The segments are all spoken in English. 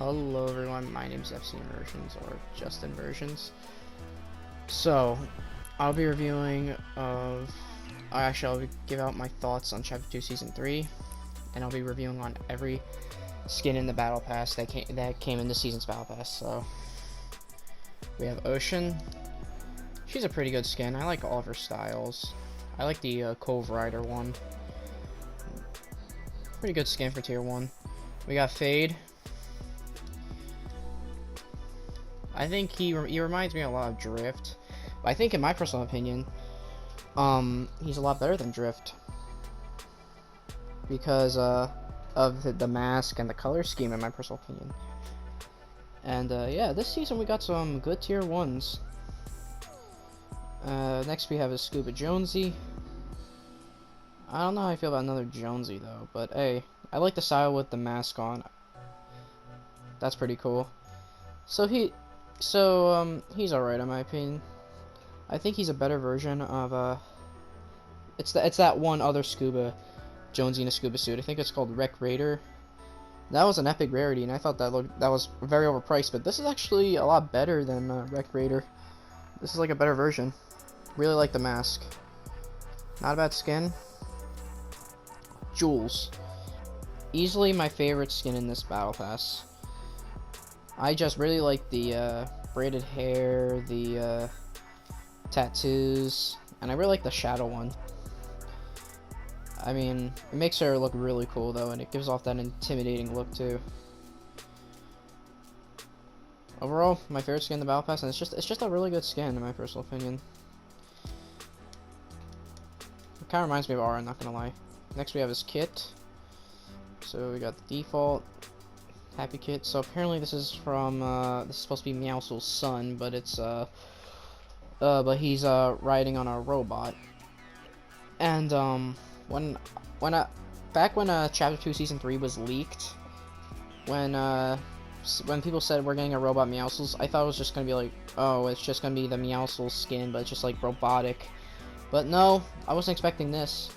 Hello everyone, my name is FC Inversions, or just Inversions. So, I'll be reviewing I'll give out my thoughts on Chapter 2 Season 3, and I'll be reviewing on every skin in the Battle Pass that came in the season's Battle Pass. So, we have Ocean. She's a pretty good skin. I like all of her styles. I like the Cove Rider one. Pretty good skin for Tier 1. We got Fade. I think he reminds me a lot of Drift. But I think, in my personal opinion, he's a lot better than Drift because of the mask and the color scheme, in my personal opinion. And yeah, this season we got some good Tier 1s. Next we have a Scuba Jonesy. I don't know how I feel about another Jonesy though, but hey, I like the style with the mask on. That's pretty cool. He's alright in my opinion. I think he's a better version of it's that one other Scuba Jonesy in a scuba suit. I think it's called Wreck Raider. That was an epic rarity, and I thought that was very overpriced. But this is actually a lot better than Wreck Raider. This is like a better version. Really like the mask. Not a bad skin. Jules, easily my favorite skin in this battle pass. I just really like the braided hair, the tattoos, and I really like the shadow one. I mean, it makes her look really cool though, and it gives off that intimidating look too. Overall, my favorite skin in the battle pass, and it's just a really good skin in my personal opinion. It kind of reminds me of Aura, not gonna lie. Next we have his kit. So we got the default Happy Kit. So apparently this is from this is supposed to be Meowscles' son, but it's but he's riding on a robot. And back when Chapter 2 Season 3 was leaked, when people said we're getting a robot Meowscles, I thought it was just gonna be like, oh, it's just gonna be the Meowscles skin, but it's just like robotic. But no, I wasn't expecting this.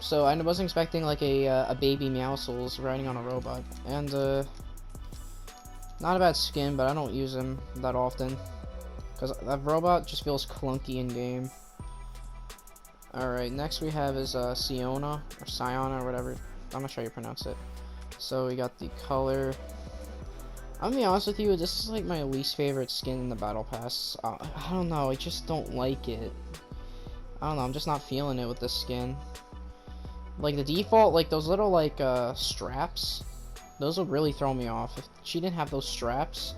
So I wasn't expecting like a baby Meowscles riding on a robot, and not a bad skin, but I don't use him that often because that robot just feels clunky in game. All right, next we have is Siona or Siona or whatever. I'm not sure how you pronounce it. So we got the color. I'm gonna be honest with you, this is like my least favorite skin in the battle pass. I don't know, I just don't like it. I don't know, I'm just not feeling it with this skin. Like the default, like those little like straps, those would really throw me off. If she didn't have those straps,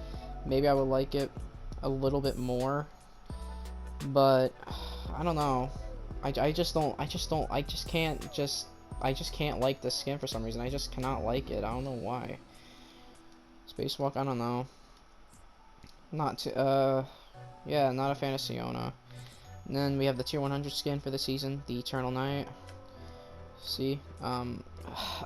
maybe I would like it a little bit more. But I don't know. I just can't like this skin for some reason. I just cannot like it. I don't know why. Spacewalk, I don't know. Yeah, not a fan of Siona. And then we have the Tier 100 skin for the season, the Eternal Night. See, I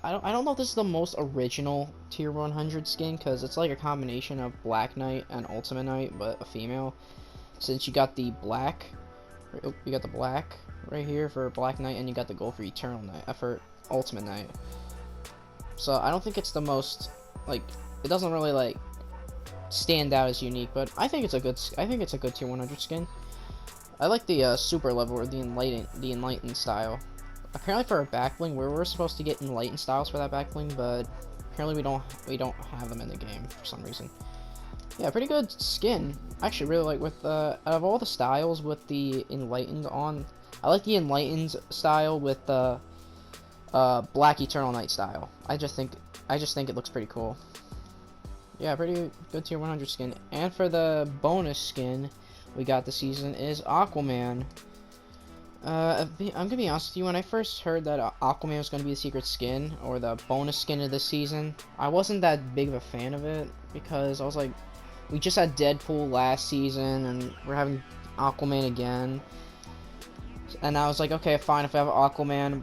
don't know if this is the most original Tier 100 skin, because it's like a combination of Black Knight and Ultimate Knight, but a female. Since you got the black, you got the black right here for Black Knight, and you got the gold for Eternal Knight, for Ultimate Knight. So I don't think it's the most, like, it doesn't really like stand out as unique, but I think it's a good Tier 100 skin. I like the super level, or the enlightened style. Apparently for a back bling, we were supposed to get enlightened styles for that back bling, but apparently we don't have them in the game for some reason. Yeah, pretty good skin. I actually really like with out of all the styles with the enlightened on, I like the enlightened style with the Black Eternal Knight style. I just think it looks pretty cool. Yeah, pretty good Tier 100 skin. And for the bonus skin we got this season is Aquaman. I'm gonna be honest with you, when I first heard that Aquaman was gonna be the secret skin, or the bonus skin of this season, I wasn't that big of a fan of it, because I was like, we just had Deadpool last season, and we're having Aquaman again. And I was like, okay, fine, if we have Aquaman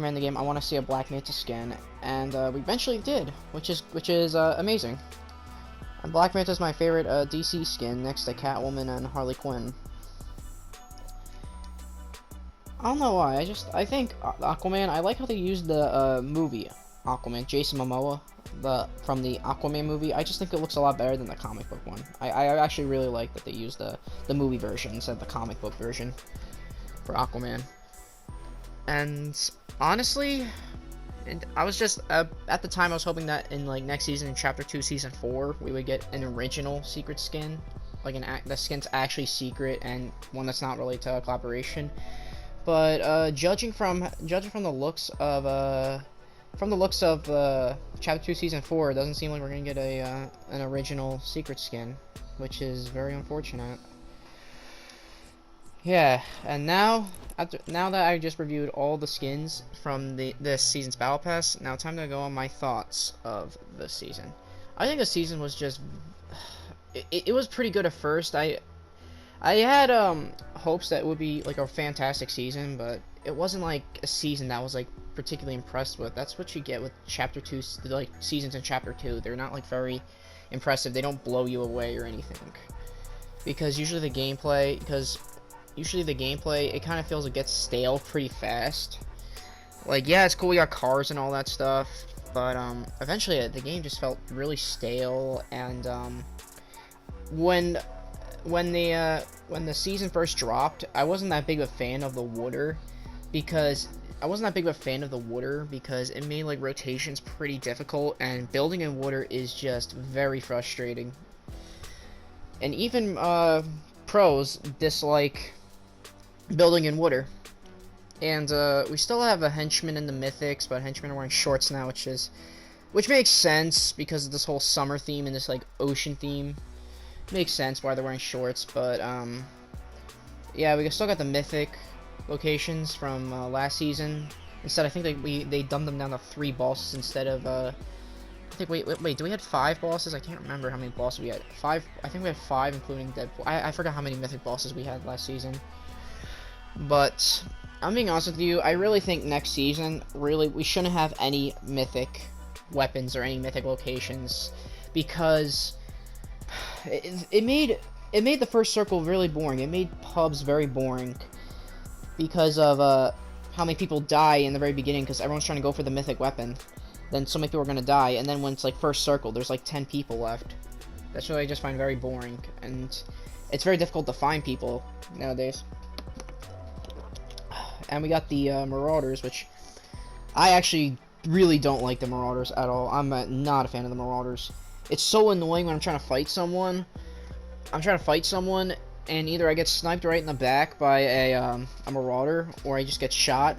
in the game, I want to see a Black Manta skin, and we eventually did, which is amazing. And Black Manta is my favorite DC skin, next to Catwoman and Harley Quinn. I don't know why, I think Aquaman, I like how they used the movie Aquaman, Jason Momoa, from the Aquaman movie. I just think it looks a lot better than the comic book one. I actually really like that they used the movie version instead of the comic book version for Aquaman. And honestly, I was just at the time I was hoping that in like next season, in Chapter 2, Season 4, we would get an original secret skin, like the skin's actually secret and one that's not related to a collaboration. But judging from the looks of Chapter 2 Season 4, it doesn't seem like we're gonna get an original secret skin, which is very unfortunate. Yeah, and now that I just reviewed all the skins from this season's Battle Pass, now time to go on my thoughts of the season. I think the season was just it was pretty good at first. I had hopes that it would be like a fantastic season, but it wasn't like a season that I was like particularly impressed with. That's what you get with Chapter 2, like seasons in Chapter 2. They're not like very impressive. They don't blow you away or anything. Because usually the gameplay, it kind of feels it gets stale pretty fast. Like, yeah, it's cool we got cars and all that stuff, but eventually the game just felt really stale. And when the season first dropped, I wasn't that big of a fan of the water because it made like rotations pretty difficult, and building in water is just very frustrating. And even pros dislike building in water. And we still have a henchman in the mythics, but henchmen are wearing shorts now, which makes sense because of this whole summer theme and this like ocean theme. Makes sense why they're wearing shorts, but yeah, we still got the mythic locations from last season. Instead, I think they dumbed them down to 3 bosses instead of I think wait, do we had 5 bosses? I can't remember how many bosses we had. 5. I think we had 5, including Deadpool. I forgot how many mythic bosses we had last season. But I'm being honest with you, I really think next season, we shouldn't have any mythic weapons or any mythic locations, because it made the first circle really boring. It made pubs very boring because of how many people die in the very beginning, because everyone's trying to go for the mythic weapon. Then so many people are gonna die, and then when it's like first circle, there's like 10 people left. That's what I just find very boring, and it's very difficult to find people nowadays. And we got the Marauders, which I actually really don't like the Marauders at all. I'm not a fan of the Marauders. It's so annoying when I'm trying to fight someone. And either I get sniped right in the back by a Marauder, or I just get shot,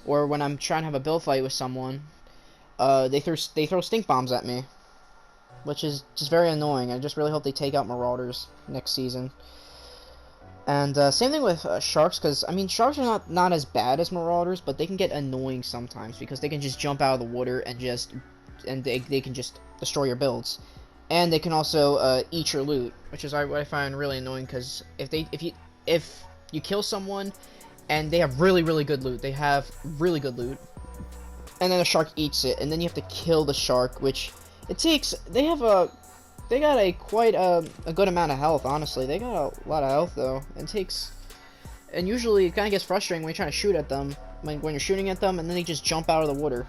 or when I'm trying to have a build fight with someone, they throw stink bombs at me, which is just very annoying. I just really hope they take out Marauders next season. And same thing with Sharks, because I mean Sharks are not as bad as Marauders, but they can get annoying sometimes because they can just jump out of the water and they can just destroy your builds, and they can also eat your loot, which is what I find really annoying. Because if you kill someone and they have really good loot, and then the shark eats it, and then you have to kill the shark, which they got quite a good amount of health. Honestly, they got a lot of health though. And usually it kind of gets frustrating when you're trying to shoot at them, when you're shooting at them and then they just jump out of the water.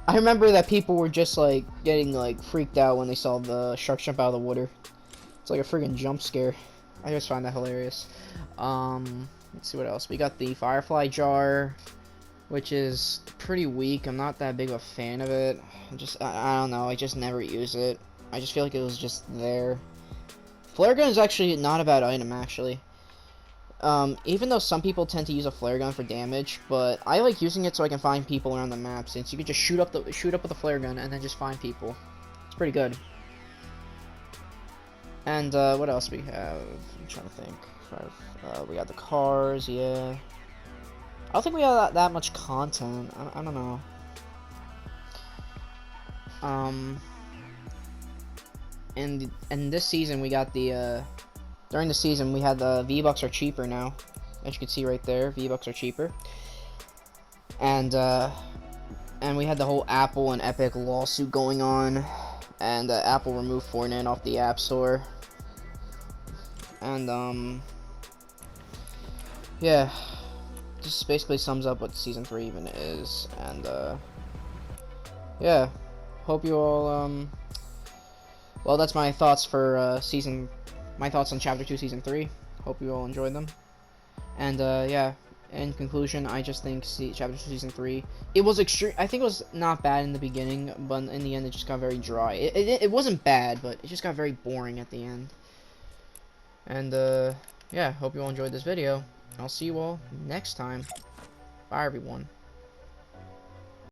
I remember that people were just like getting like freaked out when they saw the sharks jump out of the water. It's like a friggin' jump scare. I just find that hilarious. Let's see what else. We got the Firefly Jar, which is pretty weak. I'm not that big of a fan of it. I don't know. I just never use it. I just feel like it was just there. Flare gun is actually not a bad item, actually. Even though some people tend to use a flare gun for damage, but I like using it so I can find people around the map, since you can just shoot up with a flare gun and then just find people. It's pretty good. And what else we have? I'm trying to think. We got the cars, yeah. I don't think we have that much content. I don't know. And this season we got the during the season we had the V-Bucks are cheaper now, as you can see right there. V-Bucks are cheaper, and we had the whole Apple and Epic lawsuit going on, and Apple removed Fortnite off the App Store, and yeah, this basically sums up what season 3 even is. And yeah, hope you all, well, that's my thoughts for, my thoughts on Chapter 2, Season 3. Hope you all enjoyed them. And, yeah, in conclusion, I just think Chapter 2, Season 3, it was extreme. I think it was not bad in the beginning, but in the end, it just got very dry. It wasn't bad, but it just got very boring at the end. And, yeah, hope you all enjoyed this video. I'll see you all next time. Bye, everyone.